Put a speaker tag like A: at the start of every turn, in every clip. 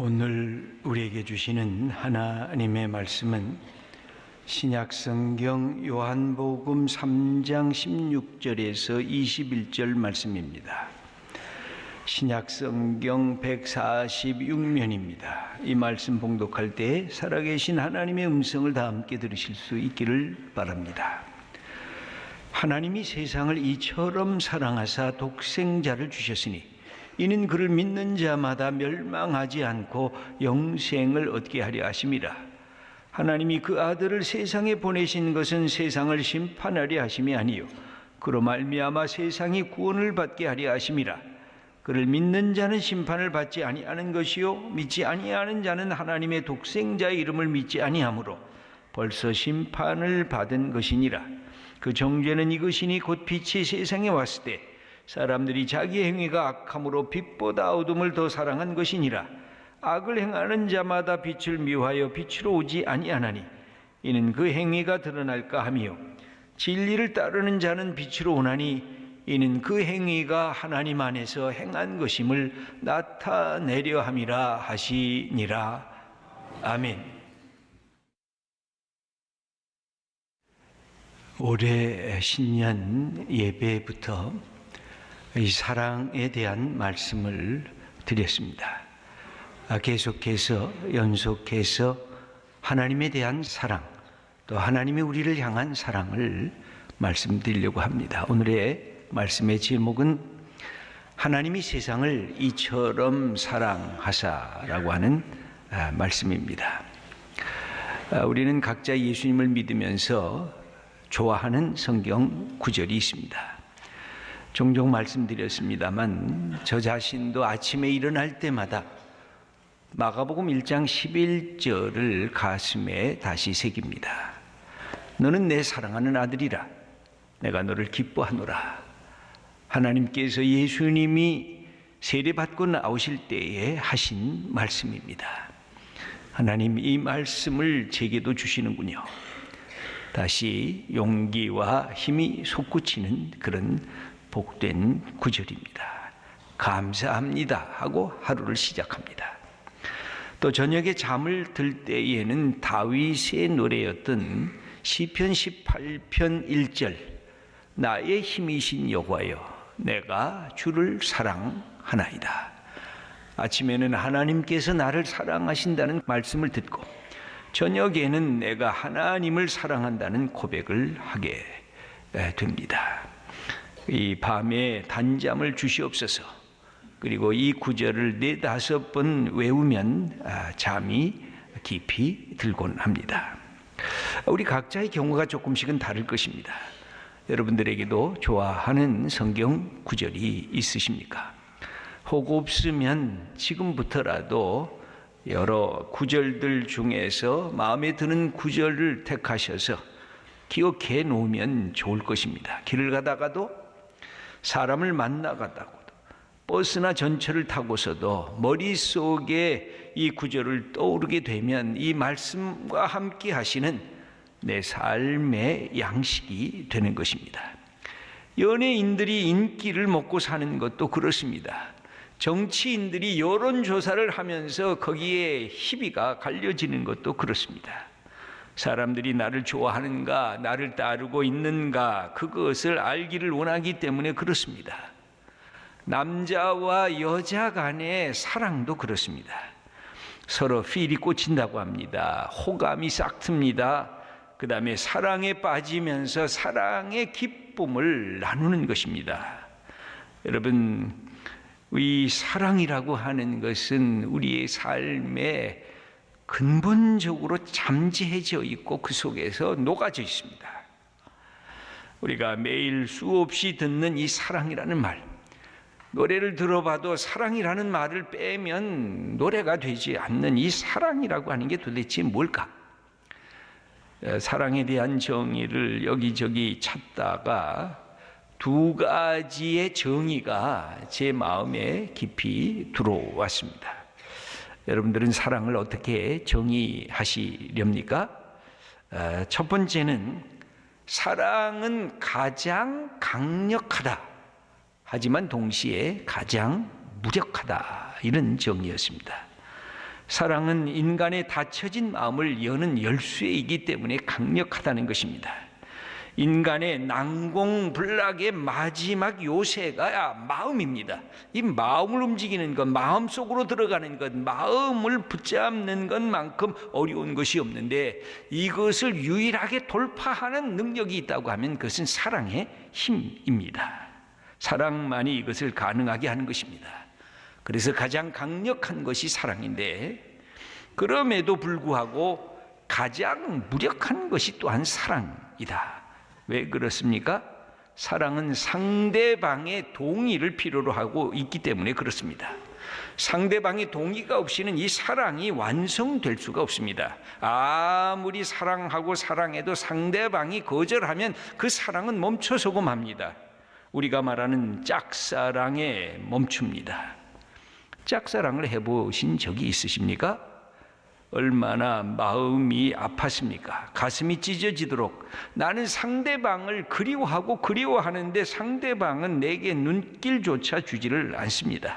A: 오늘 우리에게 주시는 하나님의 말씀은 신약성경 요한복음 3장 16절에서 21절 말씀입니다. 신약성경 146면입니다. 이 말씀 봉독할 때 살아계신 하나님의 음성을 다 함께 들으실 수 있기를 바랍니다. 하나님이 세상을 이처럼 사랑하사 독생자를 주셨으니 이는 그를 믿는 자마다 멸망하지 않고 영생을 얻게 하려 하심이라. 하나님이 그 아들을 세상에 보내신 것은 세상을 심판하려 하심이 아니요 그로 말미암아 세상이 구원을 받게 하려 하심이라. 그를 믿는 자는 심판을 받지 아니하는 것이요 믿지 아니하는 자는 하나님의 독생자의 이름을 믿지 아니하므로 벌써 심판을 받은 것이니라. 그 정죄는 이것이니 곧 빛이 세상에 왔을 때 사람들이 자기 행위가 악함으로 빛보다 어둠을 더 사랑한 것이니라. 악을 행하는 자마다 빛을 미워하여 빛으로 오지 아니하나니 이는 그 행위가 드러날까 함이요 진리를 따르는 자는 빛으로 오나니 이는 그 행위가 하나님 안에서 행한 것임을 나타내려 함이라 하시니라. 아멘. 올해 신년 예배부터 이 사랑에 대한 말씀을 드렸습니다. 계속해서 연속해서 하나님에 대한 사랑, 또 하나님이 우리를 향한 사랑을 말씀드리려고 합니다. 오늘의 말씀의 제목은 하나님이 세상을 이처럼 사랑하사라고 하는 말씀입니다. 우리는 각자 예수님을 믿으면서 좋아하는 성경 구절이 있습니다. 종종 말씀드렸습니다만 저 자신도 아침에 일어날 때마다 마가복음 1장 11절을 가슴에 다시 새깁니다. 너는 내 사랑하는 아들이라 내가 너를 기뻐하노라. 하나님께서 예수님이 세례받고 나오실 때에 하신 말씀입니다. 하나님 이 말씀을 제게도 주시는군요. 다시 용기와 힘이 솟구치는 그런 복된 구절입니다. 감사합니다 하고 하루를 시작합니다. 또 저녁에 잠을 들 때에는 다윗의 노래였던 시편 18편 1절 나의 힘이신 여호와여 내가 주를 사랑하나이다. 아침에는 하나님께서 나를 사랑하신다는 말씀을 듣고 저녁에는 내가 하나님을 사랑한다는 고백을 하게 됩니다. 이 밤에 단잠을 주시옵소서. 그리고 이 구절을 4-5번 외우면 잠이 깊이 들곤 합니다. 우리 각자의 경우가 조금씩은 다를 것입니다. 여러분들에게도 좋아하는 성경 구절이 있으십니까? 혹 없으면 지금부터라도 여러 구절들 중에서 마음에 드는 구절을 택하셔서 기억해 놓으면 좋을 것입니다. 길을 가다가도 사람을 만나가다가도 버스나 전철을 타고서도 머릿속에 이 구절을 떠오르게 되면 이 말씀과 함께 하시는 내 삶의 양식이 되는 것입니다. 연예인들이 인기를 먹고 사는 것도 그렇습니다. 정치인들이 여론조사를 하면서 거기에 희비가 갈려지는 것도 그렇습니다. 사람들이 나를 좋아하는가, 나를 따르고 있는가, 그것을 알기를 원하기 때문에 그렇습니다. 남자와 여자 간의 사랑도 그렇습니다. 서로 필이 꽂힌다고 합니다. 호감이 싹 틉니다. 그 다음에 사랑에 빠지면서 사랑의 기쁨을 나누는 것입니다. 여러분, 이 사랑이라고 하는 것은 우리의 삶에 근본적으로 잠재해져 있고 그 속에서 녹아져 있습니다. 우리가 매일 수없이 듣는 이 사랑이라는 말, 노래를 들어봐도 사랑이라는 말을 빼면 노래가 되지 않는 이 사랑이라고 하는 게 도대체 뭘까? 사랑에 대한 정의를 여기저기 찾다가 2가지의 정의가 제 마음에 깊이 들어왔습니다. 여러분들은 사랑을 어떻게 정의하시렵니까? 첫 번째는 사랑은 가장 강력하다. 하지만 동시에 가장 무력하다. 이런 정의였습니다. 사랑은 인간의 닫혀진 마음을 여는 열쇠이기 때문에 강력하다는 것입니다. 인간의 난공불락의 마지막 요새가 마음입니다. 이 마음을 움직이는 것, 마음속으로 들어가는 것, 마음을 붙잡는 것만큼 어려운 것이 없는데 이것을 유일하게 돌파하는 능력이 있다고 하면 그것은 사랑의 힘입니다. 사랑만이 이것을 가능하게 하는 것입니다. 그래서 가장 강력한 것이 사랑인데 그럼에도 불구하고 가장 무력한 것이 또한 사랑이다. 왜 그렇습니까? 사랑은 상대방의 동의를 필요로 하고 있기 때문에 그렇습니다. 상대방의 동의가 없이는 이 사랑이 완성될 수가 없습니다. 아무리 사랑하고 사랑해도 상대방이 거절하면 그 사랑은 멈춰서고 맙니다. 우리가 말하는 짝사랑에 멈춥니다. 짝사랑을 해보신 적이 있으십니까? 얼마나 마음이 아팠습니까? 가슴이 찢어지도록 나는 상대방을 그리워하고 그리워하는데 상대방은 내게 눈길조차 주지를 않습니다.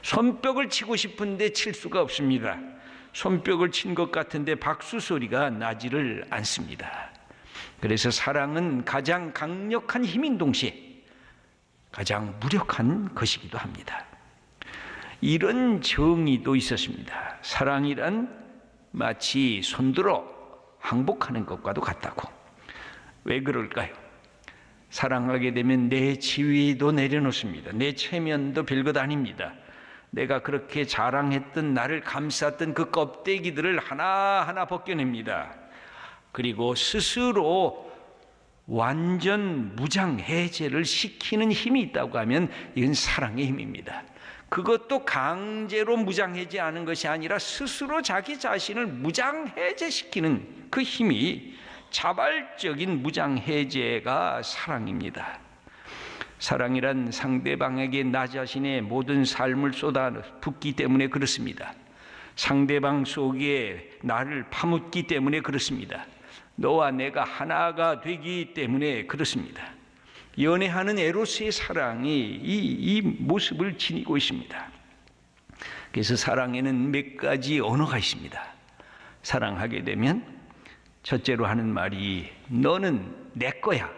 A: 손뼉을 치고 싶은데 칠 수가 없습니다. 손뼉을 친 것 같은데 박수 소리가 나지를 않습니다. 그래서 사랑은 가장 강력한 힘인 동시에 가장 무력한 것이기도 합니다. 이런 정의도 있었습니다. 사랑이란 마치 손들어 항복하는 것과도 같다고. 왜 그럴까요? 사랑하게 되면 내 지위도 내려놓습니다. 내 체면도 별것 아닙니다. 내가 그렇게 자랑했던 나를 감쌌던 그 껍데기들을 하나하나 벗겨냅니다. 그리고 스스로 완전 무장해제를 시키는 힘이 있다고 하면 이건 사랑의 힘입니다. 그것도 강제로 무장해제하는 것이 아니라 스스로 자기 자신을 무장해제시키는 그 힘이 자발적인 무장해제가 사랑입니다. 사랑이란 상대방에게 나 자신의 모든 삶을 쏟아붓기 때문에 그렇습니다. 상대방 속에 나를 파묻기 때문에 그렇습니다. 너와 내가 하나가 되기 때문에 그렇습니다. 연애하는 에로스의 사랑이 이 모습을 지니고 있습니다. 그래서 사랑에는 몇 가지 언어가 있습니다. 사랑하게 되면 첫째로 하는 말이 너는 내 거야.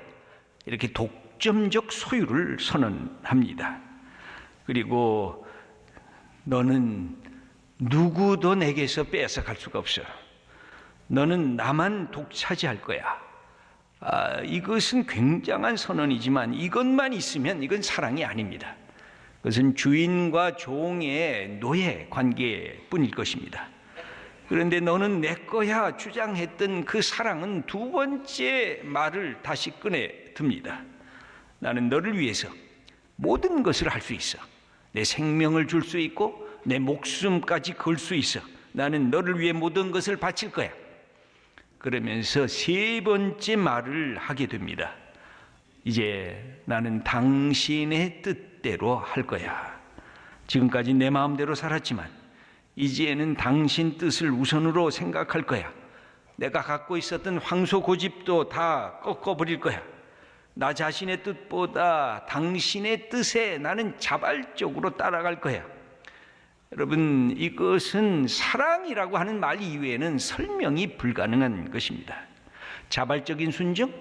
A: 이렇게 독점적 소유를 선언합니다. 그리고 너는 누구도 내게서 빼앗아갈 수가 없어. 너는 나만 독차지할 거야. 이것은 굉장한 선언이지만 이것만 있으면 이건 사랑이 아닙니다. 그것은 주인과 종의 노예 관계뿐일 것입니다. 그런데 너는 내 거야 주장했던 그 사랑은 두 번째 말을 다시 꺼내 듭니다. 나는 너를 위해서 모든 것을 할 수 있어. 내 생명을 줄 수 있고 내 목숨까지 걸 수 있어. 나는 너를 위해 모든 것을 바칠 거야. 그러면서 세 번째 말을 하게 됩니다. 이제 나는 당신의 뜻대로 할 거야. 지금까지 내 마음대로 살았지만 이제는 당신 뜻을 우선으로 생각할 거야. 내가 갖고 있었던 황소 고집도 다 꺾어버릴 거야. 나 자신의 뜻보다 당신의 뜻에 나는 자발적으로 따라갈 거야. 여러분, 이것은 사랑이라고 하는 말 이외에는 설명이 불가능한 것입니다. 자발적인 순종,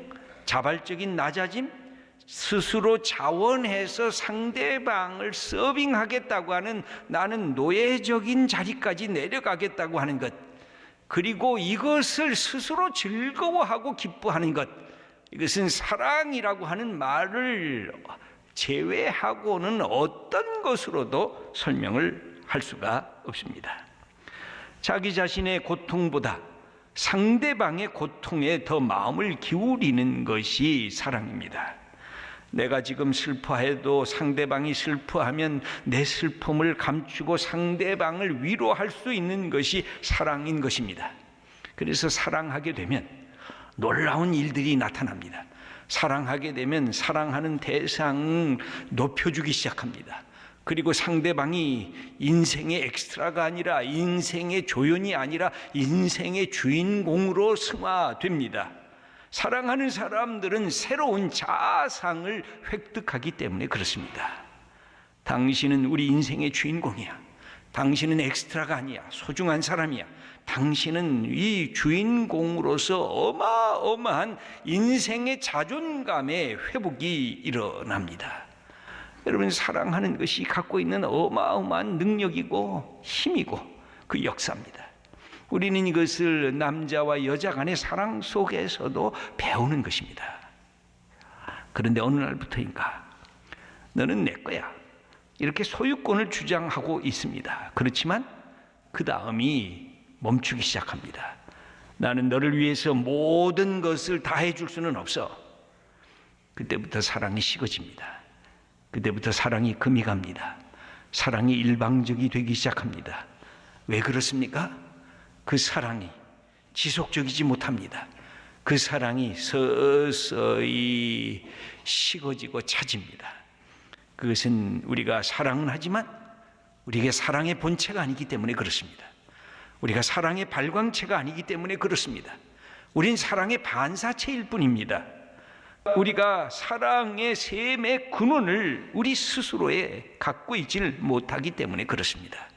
A: 자발적인 낮아짐, 스스로 자원해서 상대방을 서빙하겠다고 하는 나는 노예적인 자리까지 내려가겠다고 하는 것, 그리고 이것을 스스로 즐거워하고 기뻐하는 것, 이것은 사랑이라고 하는 말을 제외하고는 어떤 것으로도 설명을 할 수가 없습니다. 자기 자신의 고통보다 상대방의 고통에 더 마음을 기울이는 것이 사랑입니다. 내가 지금 슬퍼해도 상대방이 슬퍼하면 내 슬픔을 감추고 상대방을 위로할 수 있는 것이 사랑인 것입니다. 그래서 사랑하게 되면 놀라운 일들이 나타납니다. 사랑하게 되면 사랑하는 대상을 높여주기 시작합니다. 그리고 상대방이 인생의 엑스트라가 아니라 인생의 조연이 아니라 인생의 주인공으로 승화됩니다. 사랑하는 사람들은 새로운 자아상을 획득하기 때문에 그렇습니다. 당신은 우리 인생의 주인공이야. 당신은 엑스트라가 아니야. 소중한 사람이야. 당신은 이 주인공으로서 어마어마한 인생의 자존감의 회복이 일어납니다. 여러분, 사랑하는 것이 갖고 있는 어마어마한 능력이고 힘이고 그 역사입니다. 우리는 이것을 남자와 여자 간의 사랑 속에서도 배우는 것입니다. 그런데 어느 날부터인가 너는 내 거야, 이렇게 소유권을 주장하고 있습니다. 그렇지만 그 다음이 멈추기 시작합니다. 나는 너를 위해서 모든 것을 다 해줄 수는 없어. 그때부터 사랑이 식어집니다. 그때부터 사랑이 금이 갑니다. 사랑이 일방적이 되기 시작합니다. 왜 그렇습니까? 그 사랑이 지속적이지 못합니다. 그 사랑이 서서히 식어지고 차집니다. 그것은 우리가 사랑은 하지만 우리에게 사랑의 본체가 아니기 때문에 그렇습니다. 우리가 사랑의 발광체가 아니기 때문에 그렇습니다. 우린 사랑의 반사체일 뿐입니다. 우리가 사랑의 샘의 근원을 우리 스스로에 갖고 있지를 못하기 때문에 그렇습니다.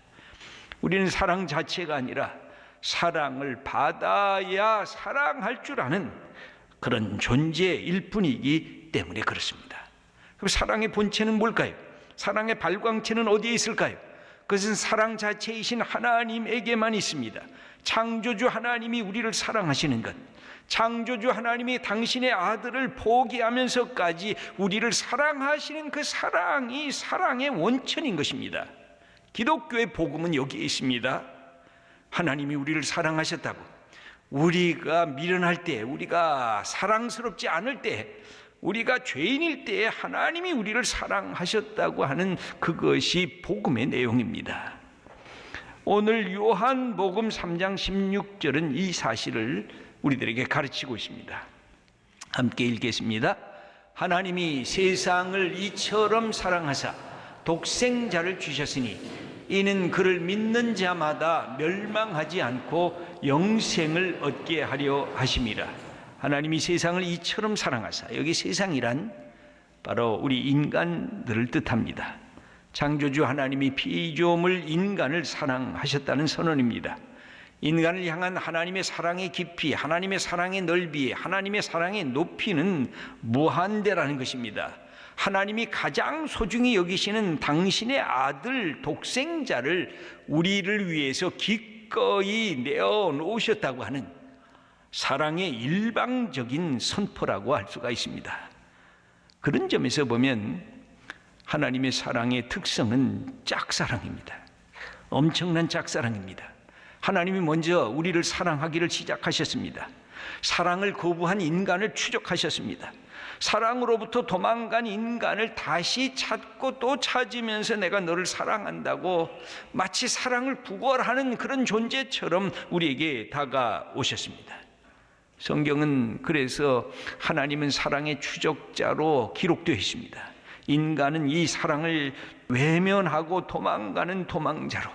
A: 우리는 사랑 자체가 아니라 사랑을 받아야 사랑할 줄 아는 그런 존재일 뿐이기 때문에 그렇습니다. 그럼 사랑의 본체는 뭘까요? 사랑의 발광체는 어디에 있을까요? 그것은 사랑 자체이신 하나님에게만 있습니다. 창조주 하나님이 우리를 사랑하시는 것, 창조주 하나님이 당신의 아들을 포기하면서까지 우리를 사랑하시는 그 사랑이 사랑의 원천인 것입니다. 기독교의 복음은 여기에 있습니다. 하나님이 우리를 사랑하셨다고, 우리가 미련할 때, 우리가 사랑스럽지 않을 때, 우리가 죄인일 때에 하나님이 우리를 사랑하셨다고 하는 그것이 복음의 내용입니다. 오늘 요한복음 3장 16절은 이 사실을 우리들에게 가르치고 있습니다. 함께 읽겠습니다. 하나님이 세상을 이처럼 사랑하사 독생자를 주셨으니 이는 그를 믿는 자마다 멸망하지 않고 영생을 얻게 하려 하심이라. 하나님이 세상을 이처럼 사랑하사, 여기 세상이란 바로 우리 인간들을 뜻합니다. 창조주 하나님이 피조물 인간을 사랑하셨다는 선언입니다. 인간을 향한 하나님의 사랑의 깊이, 하나님의 사랑의 넓이, 하나님의 사랑의 높이는 무한대라는 것입니다. 하나님이 가장 소중히 여기시는 당신의 아들 독생자를 우리를 위해서 기꺼이 내어놓으셨다고 하는 사랑의 일방적인 선포라고 할 수가 있습니다. 그런 점에서 보면 하나님의 사랑의 특성은 짝사랑입니다. 엄청난 짝사랑입니다. 하나님이 먼저 우리를 사랑하기를 시작하셨습니다. 사랑을 거부한 인간을 추적하셨습니다. 사랑으로부터 도망간 인간을 다시 찾고 또 찾으면서 내가 너를 사랑한다고 마치 사랑을 구걸하는 그런 존재처럼 우리에게 다가오셨습니다. 성경은 그래서 하나님은 사랑의 추적자로 기록되어 있습니다. 인간은 이 사랑을 외면하고 도망가는 도망자로,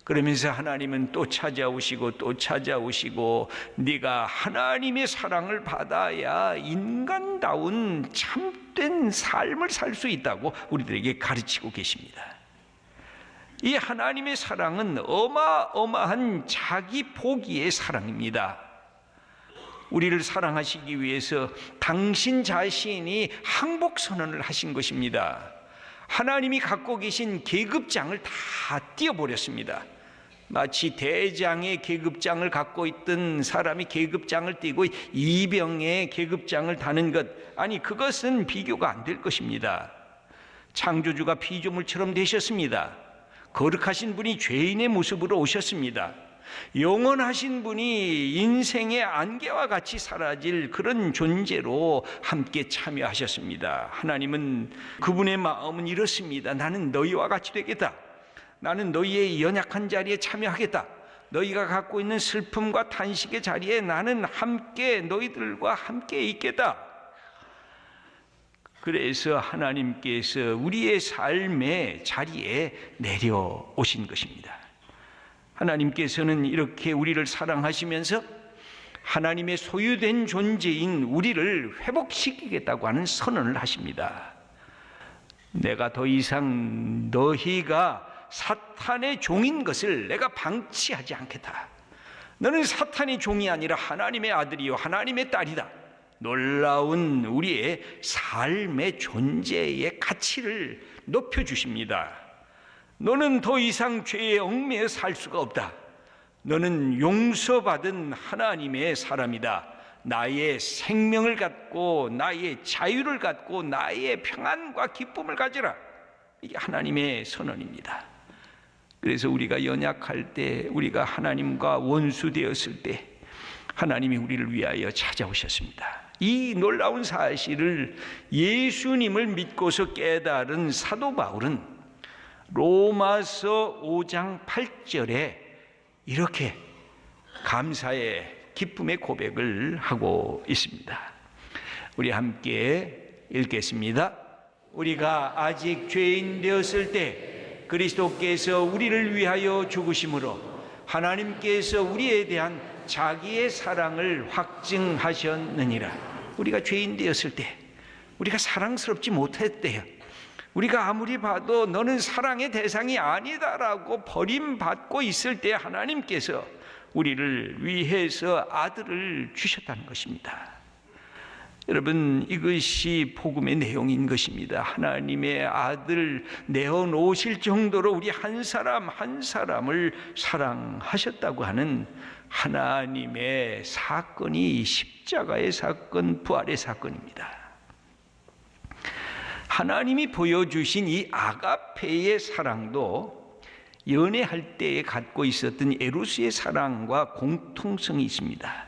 A: 그러면서 하나님은 또 찾아오시고 또 찾아오시고 네가 하나님의 사랑을 받아야 인간다운 참된 삶을 살 수 있다고 우리들에게 가르치고 계십니다. 이 하나님의 사랑은 어마어마한 자기 포기의 사랑입니다. 우리를 사랑하시기 위해서 당신 자신이 항복 선언을 하신 것입니다. 하나님이 갖고 계신 계급장을 다 띄어버렸습니다. 마치 대장의 계급장을 갖고 있던 사람이 계급장을 띄고 이병의 계급장을 다는 것, 아니 그것은 비교가 안 될 것입니다. 창조주가 피조물처럼 되셨습니다. 거룩하신 분이 죄인의 모습으로 오셨습니다. 영원하신 분이 인생의 안개와 같이 사라질 그런 존재로 함께 참여하셨습니다. 하나님은 그분의 마음은 이렇습니다. 나는 너희와 같이 되겠다. 나는 너희의 연약한 자리에 참여하겠다. 너희가 갖고 있는 슬픔과 탄식의 자리에 나는 함께 너희들과 함께 있겠다. 그래서 하나님께서 우리의 삶의 자리에 내려오신 것입니다. 하나님께서는 이렇게 우리를 사랑하시면서 하나님의 소유된 존재인 우리를 회복시키겠다고 하는 선언을 하십니다. 내가 더 이상 너희가 사탄의 종인 것을 내가 방치하지 않겠다. 너는 사탄의 종이 아니라 하나님의 아들이요 하나님의 딸이다. 놀라운 우리의 삶의 존재의 가치를 높여주십니다. 너는 더 이상 죄에 얽매여 살 수가 없다. 너는 용서받은 하나님의 사람이다. 나의 생명을 갖고 나의 자유를 갖고 나의 평안과 기쁨을 가져라. 이게 하나님의 선언입니다. 그래서 우리가 연약할 때, 우리가 하나님과 원수되었을 때 하나님이 우리를 위하여 찾아오셨습니다. 이 놀라운 사실을 예수님을 믿고서 깨달은 사도 바울은 로마서 5장 8절에 이렇게 감사의 기쁨의 고백을 하고 있습니다. 우리 함께 읽겠습니다. 우리가 아직 죄인 되었을 때 그리스도께서 우리를 위하여 죽으심으로 하나님께서 우리에 대한 자기의 사랑을 확증하셨느니라. 우리가 죄인 되었을 때, 우리가 사랑스럽지 못했대요. 우리가 아무리 봐도 너는 사랑의 대상이 아니다라고 버림받고 있을 때 하나님께서 우리를 위해서 아들을 주셨다는 것입니다. 여러분, 이것이 복음의 내용인 것입니다. 하나님의 아들 내어놓으실 정도로 우리 한 사람 한 사람을 사랑하셨다고 하는 하나님의 사건이 십자가의 사건, 부활의 사건입니다. 하나님이 보여주신 이 아가페의 사랑도 연애할 때에 갖고 있었던 에로스의 사랑과 공통성이 있습니다.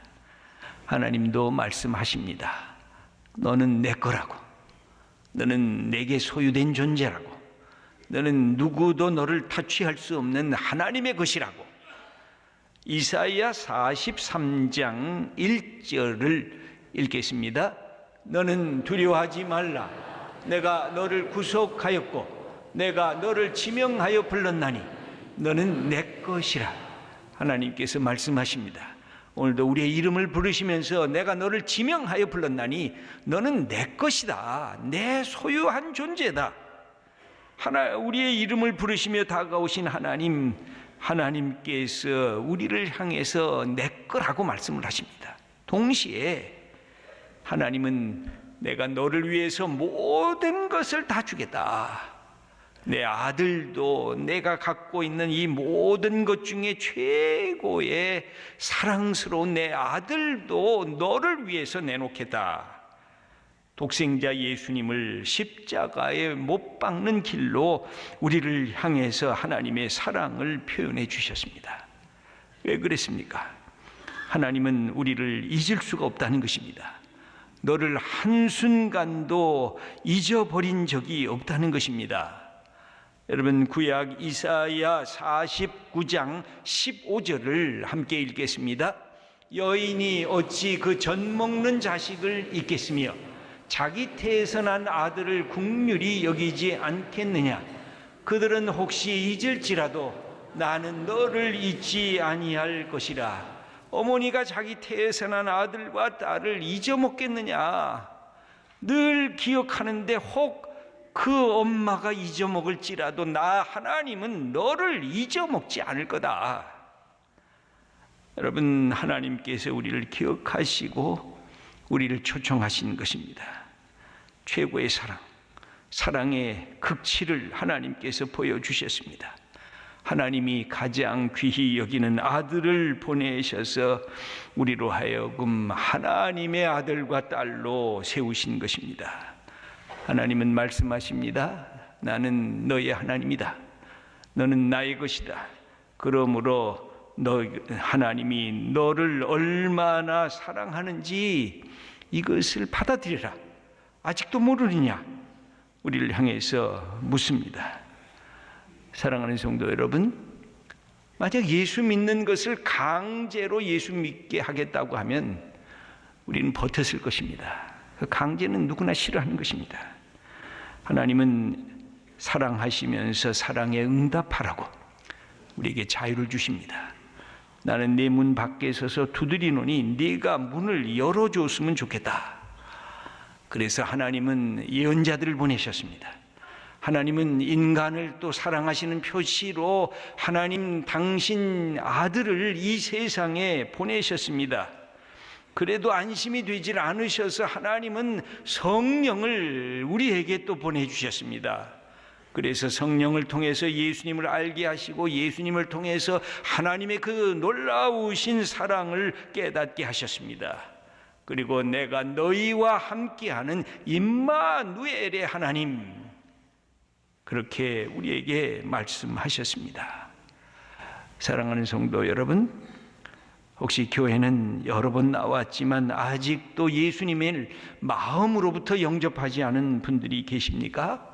A: 하나님도 말씀하십니다. 너는 내 거라고, 너는 내게 소유된 존재라고, 너는 누구도 너를 타취할 수 없는 하나님의 것이라고. 이사야 43장 1절을 읽겠습니다. 너는 두려워하지 말라. 내가 너를 구속하였고 내가 너를 지명하여 불렀나니 너는 내 것이라. 하나님께서 말씀하십니다. 오늘도 우리의 이름을 부르시면서 내가 너를 지명하여 불렀나니 너는 내 것이다. 내 소유한 존재다. 우리의 이름을 부르시며 다가오신 하나님께서 우리를 향해서 내 거라고 말씀을 하십니다. 동시에 하나님은 내가 너를 위해서 모든 것을 다 주겠다. 내 아들도, 내가 갖고 있는 이 모든 것 중에 최고의 사랑스러운 내 아들도 너를 위해서 내놓겠다. 독생자 예수님을 십자가에 못 박는 길로 우리를 향해서 하나님의 사랑을 표현해 주셨습니다. 왜 그랬습니까? 하나님은 우리를 잊을 수가 없다는 것입니다. 너를 한순간도 잊어버린 적이 없다는 것입니다. 여러분, 구약 이사야 49장 15절을 함께 읽겠습니다. 여인이 어찌 그 젖 먹는 자식을 잊겠으며 자기 태에서 난 아들을 국률이 여기지 않겠느냐. 그들은 혹시 잊을지라도 나는 너를 잊지 아니할 것이라. 어머니가 자기 태에서 난 아들과 딸을 잊어먹겠느냐. 늘 기억하는데 혹 그 엄마가 잊어먹을지라도 나 하나님은 너를 잊어먹지 않을 거다. 여러분, 하나님께서 우리를 기억하시고 우리를 초청하신 것입니다. 최고의 사랑의 극치를 하나님께서 보여주셨습니다. 하나님이 가장 귀히 여기는 아들을 보내셔서 우리로 하여금 하나님의 아들과 딸로 세우신 것입니다. 하나님은 말씀하십니다. 나는 너의 하나님이다. 너는 나의 것이다. 그러므로 하나님이 너를 얼마나 사랑하는지 이것을 받아들여라. 아직도 모르느냐? 우리를 향해서 묻습니다. 사랑하는 성도 여러분, 만약 예수 믿는 것을 강제로 예수 믿게 하겠다고 하면 우리는 버텼을 것입니다. 그 강제는 누구나 싫어하는 것입니다. 하나님은 사랑하시면서 사랑에 응답하라고 우리에게 자유를 주십니다. 나는 네 문 밖에 서서 두드리노니 네가 문을 열어줬으면 좋겠다. 그래서 하나님은 예언자들을 보내셨습니다. 하나님은 인간을 또 사랑하시는 표시로 하나님 당신 아들을 이 세상에 보내셨습니다. 그래도 안심이 되질 않으셔서 하나님은 성령을 우리에게 또 보내주셨습니다. 그래서 성령을 통해서 예수님을 알게 하시고 예수님을 통해서 하나님의 그 놀라우신 사랑을 깨닫게 하셨습니다. 그리고 내가 너희와 함께하는 임마누엘의 하나님, 그렇게 우리에게 말씀하셨습니다. 사랑하는 성도 여러분, 혹시 교회는 여러 번 나왔지만 아직도 예수님을 마음으로부터 영접하지 않은 분들이 계십니까?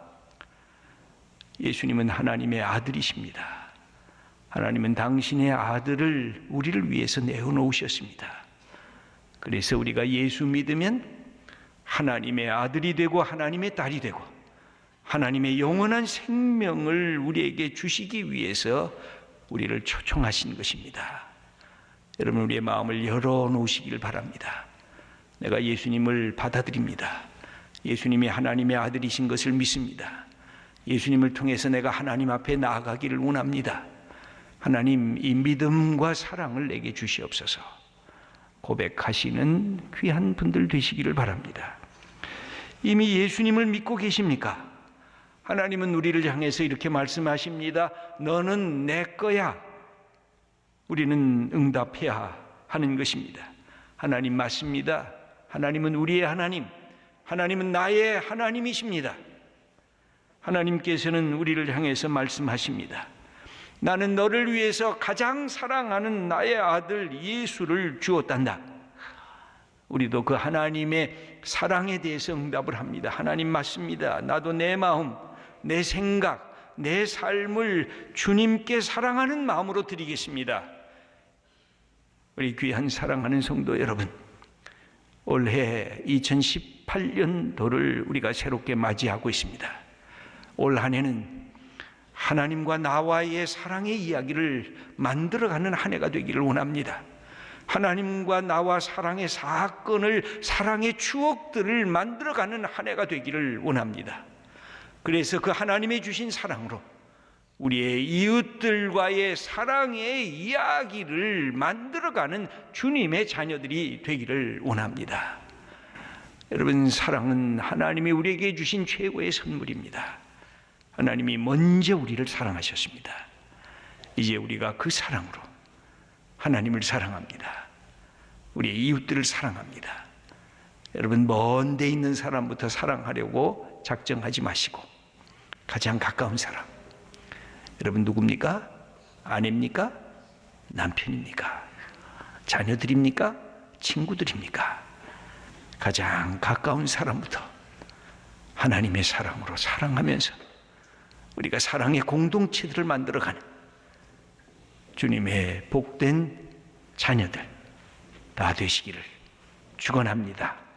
A: 예수님은 하나님의 아들이십니다. 하나님은 당신의 아들을 우리를 위해서 내어놓으셨습니다. 그래서 우리가 예수 믿으면 하나님의 아들이 되고 하나님의 딸이 되고 하나님의 영원한 생명을 우리에게 주시기 위해서 우리를 초청하신 것입니다. 여러분, 우리의 마음을 열어놓으시길 바랍니다. 내가 예수님을 받아들입니다. 예수님이 하나님의 아들이신 것을 믿습니다. 예수님을 통해서 내가 하나님 앞에 나아가기를 원합니다. 하나님, 이 믿음과 사랑을 내게 주시옵소서. 고백하시는 귀한 분들 되시기를 바랍니다. 이미 예수님을 믿고 계십니까? 하나님은 우리를 향해서 이렇게 말씀하십니다. 너는 내 거야. 우리는 응답해야 하는 것입니다. 하나님 맞습니다. 하나님은 우리의 하나님, 하나님은 나의 하나님이십니다. 하나님께서는 우리를 향해서 말씀하십니다. 나는 너를 위해서 가장 사랑하는 나의 아들 예수를 주었단다. 우리도 그 하나님의 사랑에 대해서 응답을 합니다. 하나님 맞습니다. 나도 내 마음, 내 생각, 내 삶을 주님께 사랑하는 마음으로 드리겠습니다. 우리 귀한 사랑하는 성도 여러분, 올해 2018년도를 우리가 새롭게 맞이하고 있습니다. 올 한 해는 하나님과 나와의 사랑의 이야기를 만들어가는 한 해가 되기를 원합니다. 하나님과 나와 사랑의 사건을, 사랑의 추억들을 만들어가는 한 해가 되기를 원합니다. 그래서 그 하나님의 주신 사랑으로 우리의 이웃들과의 사랑의 이야기를 만들어가는 주님의 자녀들이 되기를 원합니다. 여러분, 사랑은 하나님이 우리에게 주신 최고의 선물입니다. 하나님이 먼저 우리를 사랑하셨습니다. 이제 우리가 그 사랑으로 하나님을 사랑합니다. 우리의 이웃들을 사랑합니다. 여러분, 먼 데 있는 사람부터 사랑하려고 작정하지 마시고 가장 가까운 사람, 여러분 누굽니까? 아내입니까? 남편입니까? 자녀들입니까? 친구들입니까? 가장 가까운 사람부터 하나님의 사랑으로 사랑하면서 우리가 사랑의 공동체들을 만들어가는 주님의 복된 자녀들 다 되시기를 축원합니다.